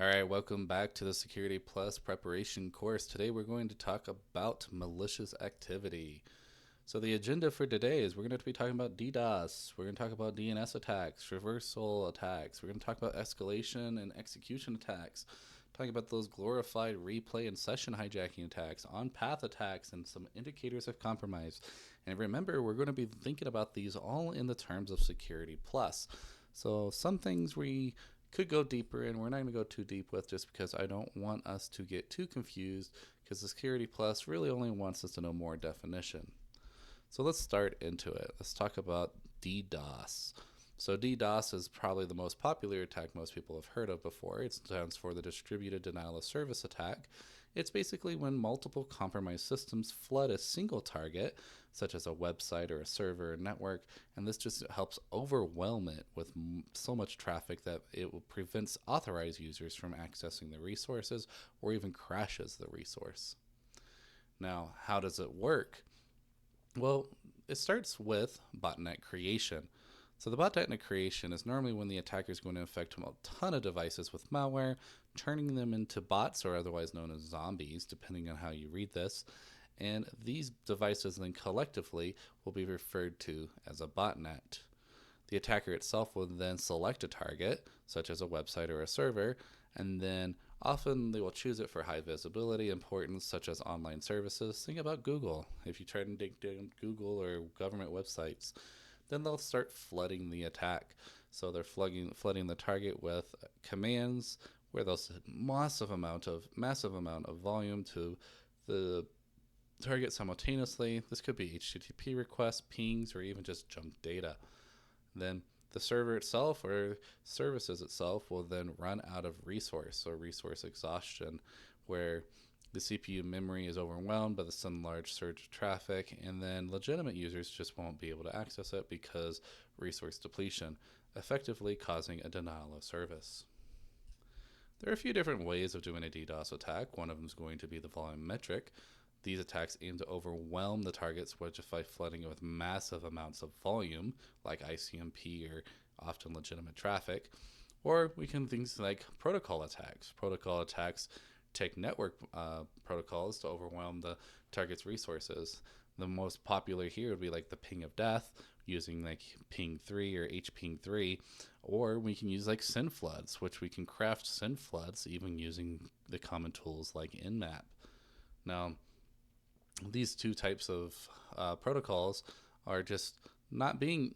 All right, welcome back to the Security Plus preparation course. Today we're going to talk about malicious activity. So the agenda for today is we're going to be talking about DDoS, we're going to talk about DNS attacks, reversal attacks, we're going to talk about escalation and execution attacks, talking about those glorified replay and session hijacking attacks, on-path attacks, and some indicators of compromise. And remember, we're going to be thinking about these all in the terms of Security Plus. So some things we could go deeper and we're not going to go too deep with just because I don't want us to get too confused because the Security Plus really only wants us to know more definition. So let's start into it. Let's talk about DDoS. So DDoS is probably the most popular attack most people have heard of before. It stands for the Distributed Denial of Service Attack. It's basically when multiple compromised systems flood a single target, such as a website or a server or network, and this just helps overwhelm it with so much traffic that it prevents authorized users from accessing the resources or even crashes the resource. Now, how does it work? Well, it starts with botnet creation. So the botnet creation is normally when the attacker is going to infect a ton of devices with malware, turning them into bots or otherwise known as zombies, depending on how you read this. And these devices then collectively will be referred to as a botnet. The attacker itself will then select a target, such as a website or a server, and then often they will choose it for high visibility importance, such as online services. Think about Google. If you try to dig down Google or government websites, then they'll start flooding the attack. So they're flooding the target with commands where they'll send massive amount of volume to the target simultaneously. This could be HTTP requests, pings, or even just junk data. Then the server itself or services itself will then run out of resource or resource exhaustion, where the CPU memory is overwhelmed by the sudden large surge of traffic, and then legitimate users just won't be able to access it because resource depletion, effectively causing a denial of service. There are a few different ways of doing a DDoS attack. One of them is going to be the volumetric. These attacks aim to overwhelm the target's switch by flooding it with massive amounts of volume, like ICMP or often legitimate traffic. Or we can things like protocol attacks. Protocol attacks take network protocols to overwhelm the target's resources. The most popular here would be like the ping of death, using like ping 3 or hping 3, or we can use like SYN floods, which we can craft SYN floods even using the common tools like Nmap. Now, these two types of protocols are just not being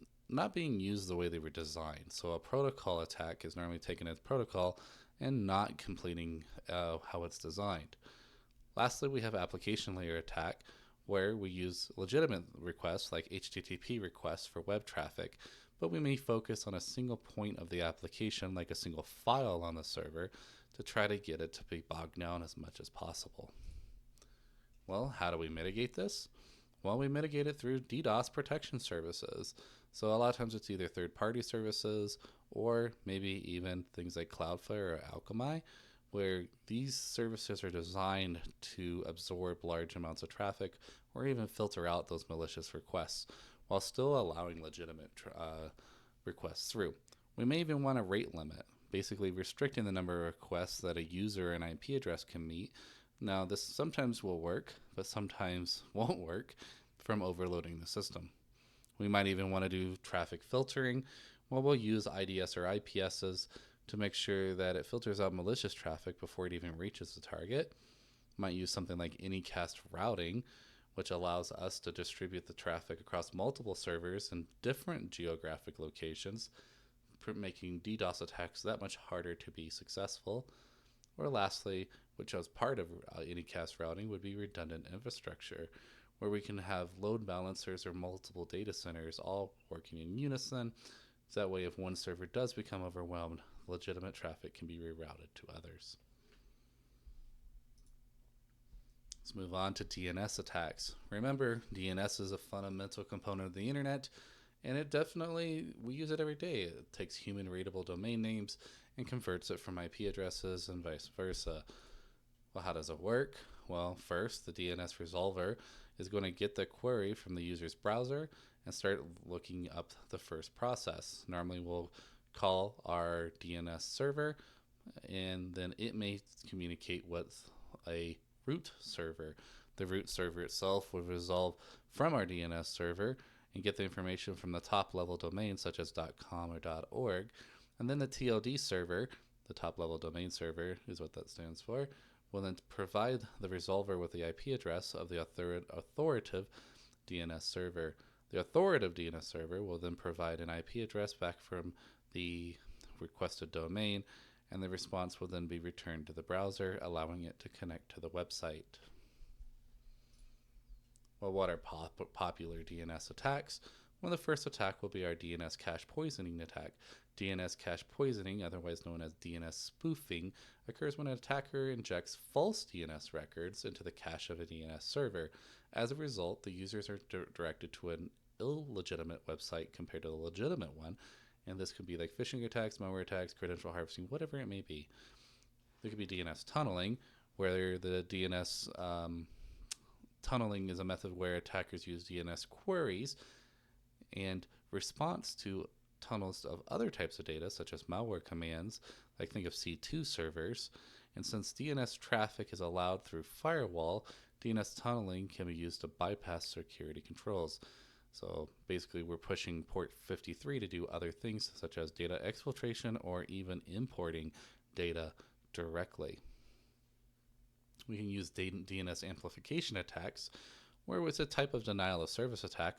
used the way they were designed. So a protocol attack is normally taken as protocol and not completing how it's designed. Lastly, we have application layer attack, where we use legitimate requests like HTTP requests for web traffic, but we may focus on a single point of the application, like a single file on the server, to try to get it to be bogged down as much as possible. Well, how do we mitigate this? Well, we mitigate it through DDoS protection services. So a lot of times it's either third-party services or maybe even things like Cloudflare or Alchemy, where these services are designed to absorb large amounts of traffic or even filter out those malicious requests while still allowing legitimate requests through. We may even want a rate limit, basically restricting the number of requests that a user and IP address can meet. Now, this sometimes will work, but sometimes won't work from overloading the system. We might even want to do traffic filtering. Well, we'll use IDS or IPSs to make sure that it filters out malicious traffic before it even reaches the target. Might use something like anycast routing, which allows us to distribute the traffic across multiple servers in different geographic locations, making DDoS attacks that much harder to be successful. Or lastly, which as part of anycast routing would be redundant infrastructure, where we can have load balancers or multiple data centers all working in unison. So that way, if one server does become overwhelmed, legitimate traffic can be rerouted to others. Let's move on to DNS attacks. Remember, DNS is a fundamental component of the internet, and we use it every day. It takes human readable domain names and converts it from IP addresses and vice versa. Well, how does it work? Well, first, the DNS resolver is going to get the query from the user's browser and start looking up the first process. Normally, we'll call our DNS server, and then it may communicate with a root server. The root server itself will resolve from our DNS server and get the information from the top level domains such as .com or .org. And then the TLD server, the top level domain server is what that stands for, will then provide the resolver with the IP address of the authoritative DNS server. The authoritative DNS server will then provide an IP address back from the requested domain, and the response will then be returned to the browser, allowing it to connect to the website. Well, what are popular DNS attacks? Well, the first attack will be our DNS cache poisoning attack. DNS cache poisoning, otherwise known as DNS spoofing, occurs when an attacker injects false DNS records into the cache of a DNS server. As a result, the users are directed to an illegitimate website compared to the legitimate one, and this could be like phishing attacks, malware attacks, credential harvesting, whatever it may be. There could be DNS tunneling, where the DNS tunneling is a method where attackers use DNS queries and response to tunnels of other types of data, such as malware commands, like think of C2 servers. And since DNS traffic is allowed through firewall, DNS tunneling can be used to bypass security controls. So basically, we're pushing port 53 to do other things, such as data exfiltration or even importing data directly. We can use DNS amplification attacks, where it's a type of denial of service attack,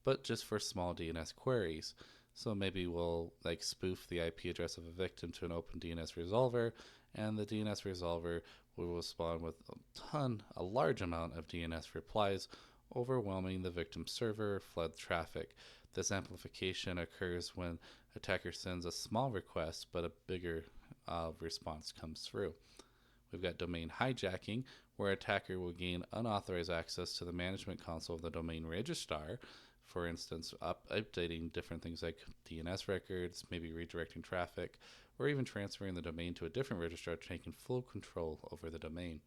but just for small DNS queries. So maybe we'll like spoof the IP address of a victim to an open DNS resolver, and the DNS resolver will respond with a large amount of DNS replies, overwhelming the victim's server, flood traffic. This amplification occurs when attacker sends a small request, but a bigger response comes through. We've got domain hijacking, where attacker will gain unauthorized access to the management console of the domain registrar. For instance, updating different things like DNS records, maybe redirecting traffic, or even transferring the domain to a different registrar, taking full control over the domain.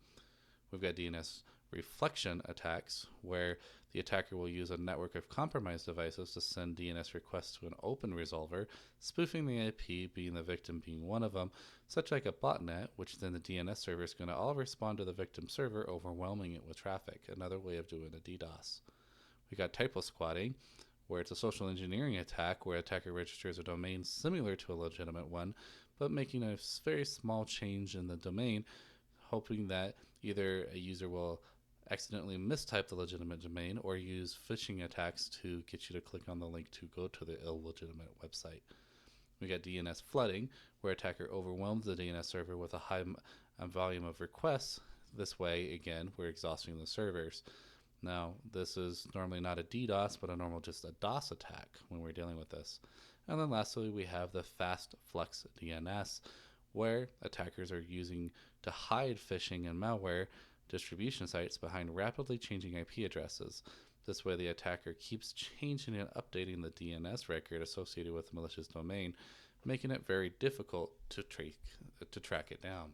We've got DNS reflection attacks, where the attacker will use a network of compromised devices to send DNS requests to an open resolver, spoofing the IP, being the victim being one of them, such like a botnet, which then the DNS server is going to all respond to the victim server, overwhelming it with traffic. Another way of doing a DDoS. We got typo squatting, where it's a social engineering attack where attacker registers a domain similar to a legitimate one, but making a very small change in the domain, hoping that either a user will accidentally mistype the legitimate domain or use phishing attacks to get you to click on the link to go to the illegitimate website. We got DNS flooding, where attacker overwhelms the DNS server with a high volume of requests. This way, again, we're exhausting the servers. Now, this is normally not a DDoS, but just a DOS attack when we're dealing with this. And then lastly, we have the fast flux DNS, where attackers are using to hide phishing and malware distribution sites behind rapidly changing IP addresses. This way, the attacker keeps changing and updating the DNS record associated with the malicious domain, making it very difficult to track it down.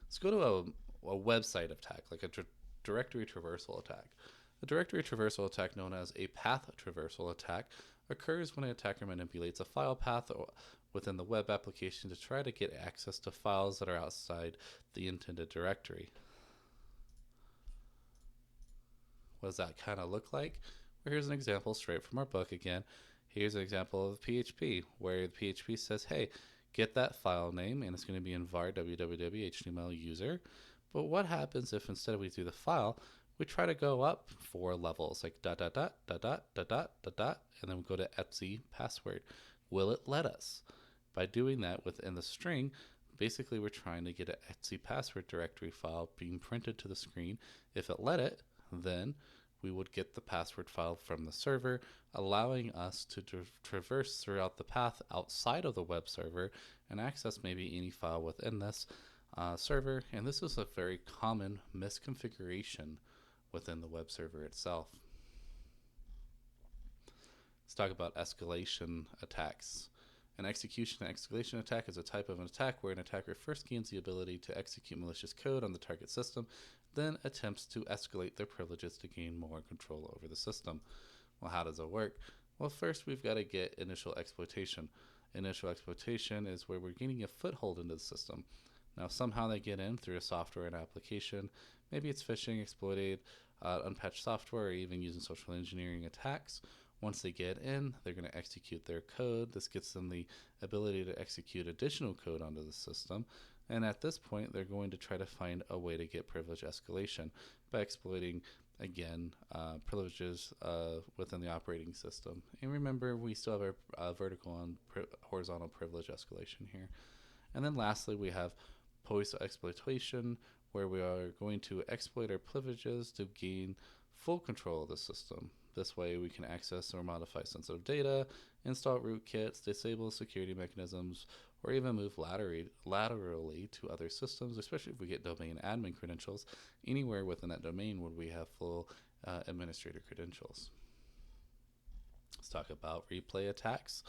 Let's go to a website attack, like a directory traversal attack. A directory traversal attack, known as a path traversal attack, occurs when an attacker manipulates a file path within the web application to try to get access to files that are outside the intended directory. What does that kind of look like? Well, here's an example straight from our book again. Here's an example of PHP, where the PHP says, hey, get that file name, and it's going to be in var www html user. But what happens if instead we do the file, we try to go up 4 levels, like ... and then we go to etc password? Will it let us? By doing that within the string, basically we're trying to get an etc password directory file being printed to the screen. If it let it, then we would get the password file from the server, allowing us to traverse throughout the path outside of the web server and access maybe any file within this server. And this is a very common misconfiguration within the web server itself. Let's talk about escalation attacks. An execution and escalation attack is a type of an attack where an attacker first gains the ability to execute malicious code on the target system, then attempts to escalate their privileges to gain more control over the system. Well, how does it work? Well, first we've got to get initial exploitation. Initial exploitation is where we're gaining a foothold into the system. Now, somehow they get in through a software and application. Maybe it's phishing, exploited, unpatched software, or even using social engineering attacks. Once they get in, they're going to execute their code. This gets them the ability to execute additional code onto the system. And at this point, they're going to try to find a way to get privilege escalation by exploiting, again, privileges within the operating system. And remember, we still have our vertical and horizontal privilege escalation here. And then lastly, we have post exploitation, where we are going to exploit our privileges to gain full control of the system. This way we can access or modify sensitive data, install rootkits, disable security mechanisms, or even move laterally to other systems, especially if we get domain admin credentials. Anywhere within that domain would we have full administrator credentials. Let's talk about replay attacks.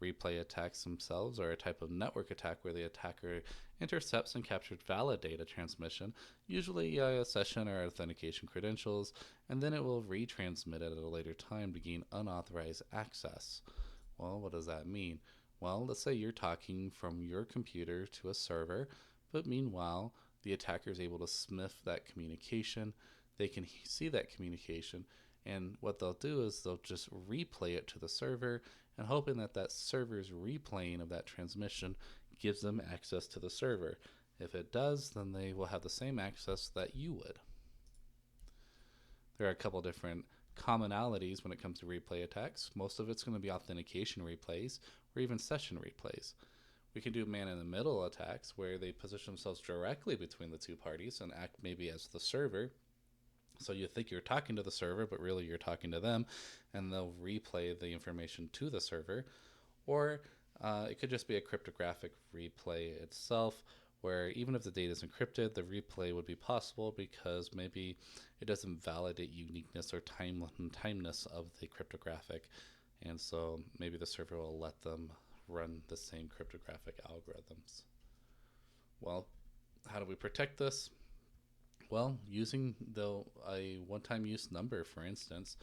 Replay attacks themselves are a type of network attack where the attacker intercepts and captures valid data transmission, usually a session or authentication credentials, and then it will retransmit it at a later time to gain unauthorized access. Well, what does that mean? Well, let's say you're talking from your computer to a server, but meanwhile, the attacker is able to sniff that communication. They can see that communication, and what they'll do is they'll just replay it to the server, and hoping that that server's replaying of that transmission gives them access to the server. If it does, then they will have the same access that you would. There are a couple different commonalities when it comes to replay attacks. Most of it's going to be authentication replays or even session replays. We can do man-in-the-middle attacks where they position themselves directly between the two parties and act maybe as the server. So you think you're talking to the server, but really you're talking to them, and they'll replay the information to the server. Or it could just be a cryptographic replay itself, where even if the data is encrypted, the replay would be possible because maybe it doesn't validate uniqueness or timeness of the cryptographic, and so maybe the server will let them run the same cryptographic algorithms. Well, how do we protect this? Well, using a one-time use number, for instance,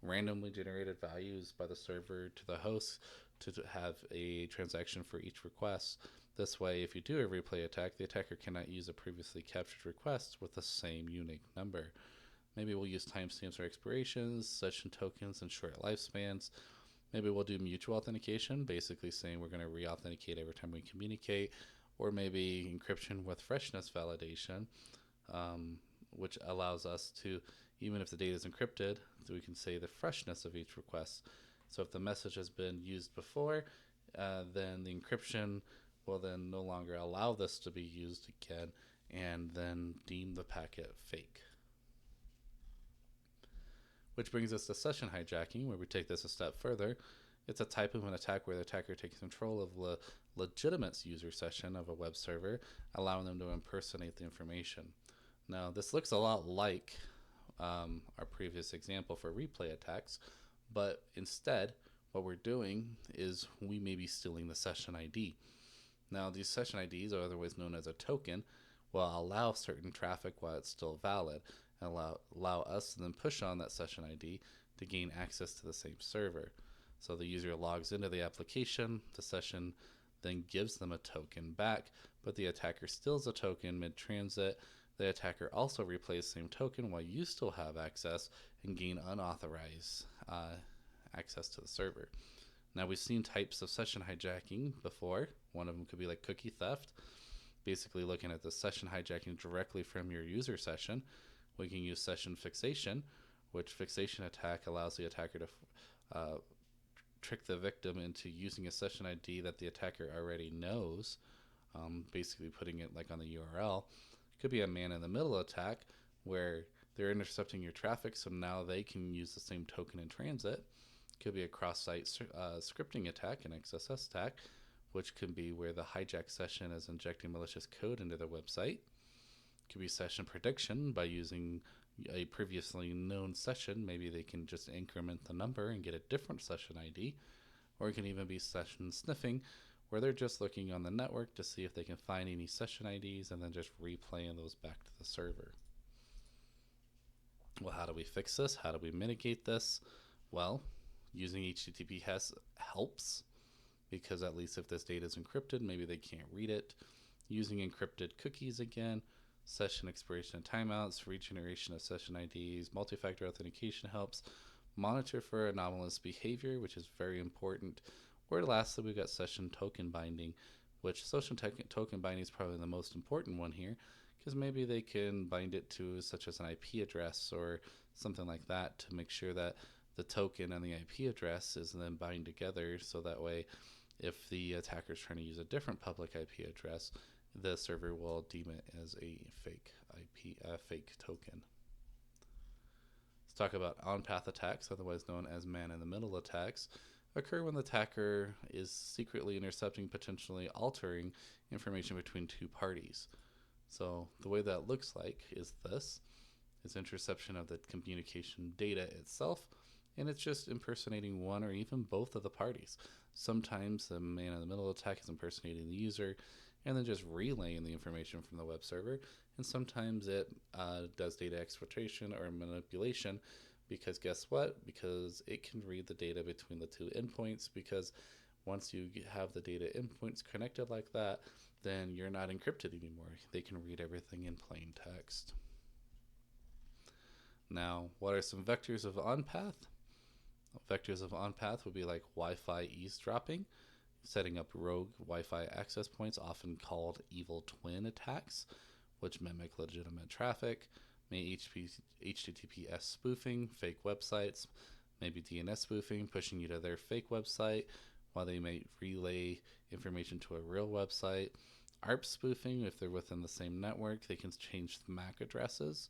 randomly generated values by the server to the host to have a transaction for each request. This way, if you do a replay attack, the attacker cannot use a previously captured request with the same unique number. Maybe we'll use timestamps or expirations, session tokens, and short lifespans. Maybe we'll do mutual authentication, basically saying we're going to re-authenticate every time we communicate, or maybe encryption with freshness validation, which allows us to, even if the data is encrypted, we can say the freshness of each request. So if the message has been used before, then the encryption will then no longer allow this to be used again and then deem the packet fake. Which brings us to session hijacking, where we take this a step further. It's a type of an attack where the attacker takes control of the legitimate user session of a web server, allowing them to impersonate the information. Now, this looks a lot like our previous example for replay attacks, but instead, what we're doing is we may be stealing the session ID. Now, these session IDs, or otherwise known as a token, will allow certain traffic while it's still valid, and allow us to then push on that session ID to gain access to the same server. So the user logs into the application, the session then gives them a token back, but the attacker steals a token mid-transit. The attacker also replays the same token while you still have access and gain unauthorized access to the server. Now, we've seen types of session hijacking before. One of them could be like cookie theft, basically looking at the session hijacking directly from your user session. We can use session fixation, which fixation attack allows the attacker to trick the victim into using a session ID that the attacker already knows, basically putting it like on the URL. It could be a man-in-the-middle attack where they're intercepting your traffic, so now they can use the same token in transit. It could be a cross-site scripting attack, an XSS attack, which could be where the hijack session is injecting malicious code into their website. It could be session prediction by using a previously known session. Maybe they can just increment the number and get a different session ID. Or it can even be session sniffing, where they're just looking on the network to see if they can find any session IDs and then just replaying those back to the server. Well, how do we fix this? How do we mitigate this? Well, using HTTPS helps. because at least if this data is encrypted, maybe they can't read it. Using encrypted cookies again, session expiration and timeouts, regeneration of session IDs, multi-factor authentication helps, monitor for anomalous behavior, which is very important. Or lastly, we've got session token binding, which session token binding is probably the most important one here, because maybe they can bind it to such as an IP address or something like that to make sure that the token and the IP address is then bind together, so that way if the attacker is trying to use a different public IP address, the server will deem it as a fake fake token. Let's talk about on-path attacks, otherwise known as man-in-the-middle attacks, occur when the attacker is secretly intercepting, potentially altering information between two parties. So the way that looks like is this. It's interception of the communication data itself, and it's just impersonating one or even both of the parties. Sometimes the man-in-the-middle attack is impersonating the user and then just relaying the information from the web server, and sometimes it does data exfiltration or manipulation, because guess what? Because it can read the data between the two endpoints, because once you have the data endpoints connected like that, then you're not encrypted anymore. They can read everything in plain text. Now, what are some vectors of on-path? Vectors of on-path would be like Wi-Fi eavesdropping, setting up rogue Wi-Fi access points, often called evil twin attacks, which mimic legitimate traffic, maybe HTTPS spoofing, fake websites, maybe DNS spoofing, pushing you to their fake website, while they may relay information to a real website. ARP spoofing, if they're within the same network, they can change the MAC addresses.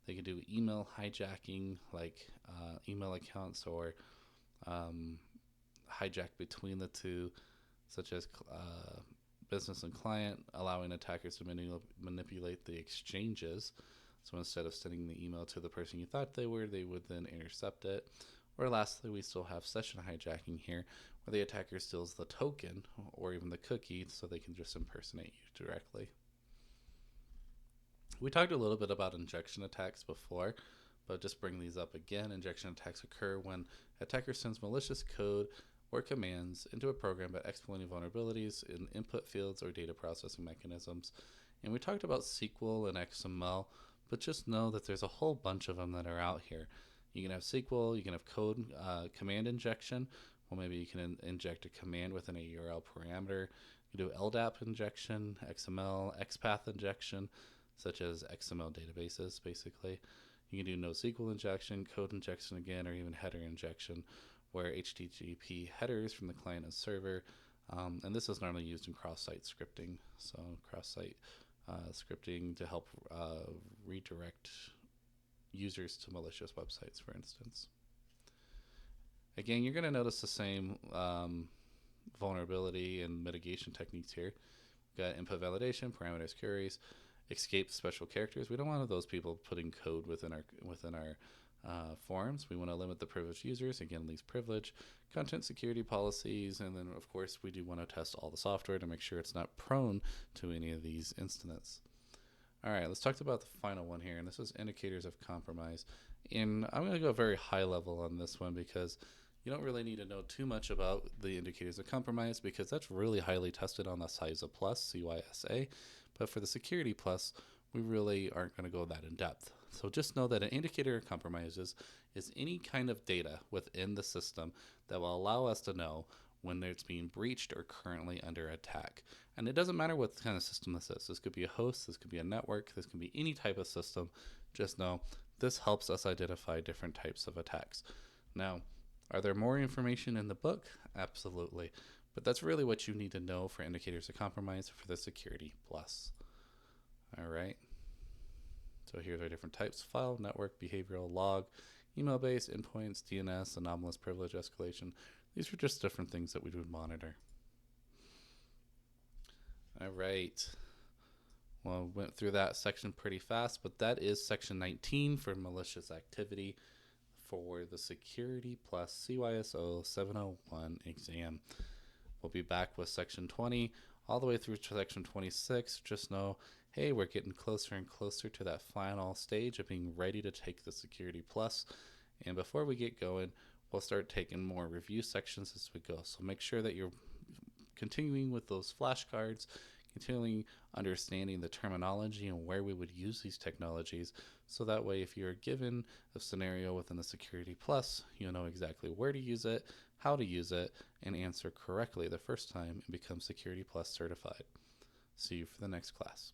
They can do email hijacking, like email accounts, or hijack between the two, such as business and client, allowing attackers to manipulate the exchanges. So instead of sending the email to the person you thought they would then intercept it. Or lastly, we still have session hijacking here, where the attacker steals the token or even the cookie so they can just impersonate you directly. We talked a little bit about injection attacks before, but just bring these up again. Injection attacks occur when attacker sends malicious code or commands into a program by exploiting vulnerabilities in input fields or data processing mechanisms. And we talked about SQL and XML, but just know that there's a whole bunch of them that are out here. You can have SQL, you can have code command injection. Well, maybe you can inject a command within a URL parameter. You do LDAP injection, XML, XPath injection, such as XML databases, basically. You can do NoSQL injection, code injection again, or even header injection, where HTTP headers from the client and server, and this is normally used in cross-site scripting. So cross-site scripting to help redirect users to malicious websites, for instance. Again, you're going to notice the same vulnerability and mitigation techniques here. We've got input validation, parameters queries, escape special characters. We don't want those people putting code within our forms. We want to limit the privileged users, again, least privilege, content security policies, and then of course we do want to test all the software to make sure it's not prone to any of these incidents. All right, let's talk about the final one here, and this is indicators of compromise. And I'm going to go very high level on this one because you don't really need to know too much about the indicators of compromise, because that's really highly tested on the CISA Plus, CYSA. But for the SecurityPlus, we really aren't going to go that in depth. So just know that an indicator of compromise is any kind of data within the system that will allow us to know when it's being breached or currently under attack. And it doesn't matter what kind of system this is. This could be a host, this could be a network, this could be any type of system. Just know this helps us identify different types of attacks. Now, are there more information in the book? Absolutely. But that's really what you need to know for indicators of compromise for the SecurityPlus. All right. So here's our different types: file, network, behavioral, log, email-based, endpoints, DNS, anomalous privilege escalation. These are just different things that we would monitor. All right. Well, went through that section pretty fast, but that is section 19 for malicious activity for the SecurityPlus CYSO 701 exam. We'll be back with section 20 all the way through to section 26. Just know, hey, we're getting closer and closer to that final stage of being ready to take the SecurityPlus. And before we get going, we'll start taking more review sections as we go. So make sure that you're continuing with those flashcards, continuing understanding the terminology and where we would use these technologies, so that way if you're given a scenario within the Security Plus, you'll know exactly where to use it, how to use it, and answer correctly the first time and become Security Plus certified. See you for the next class.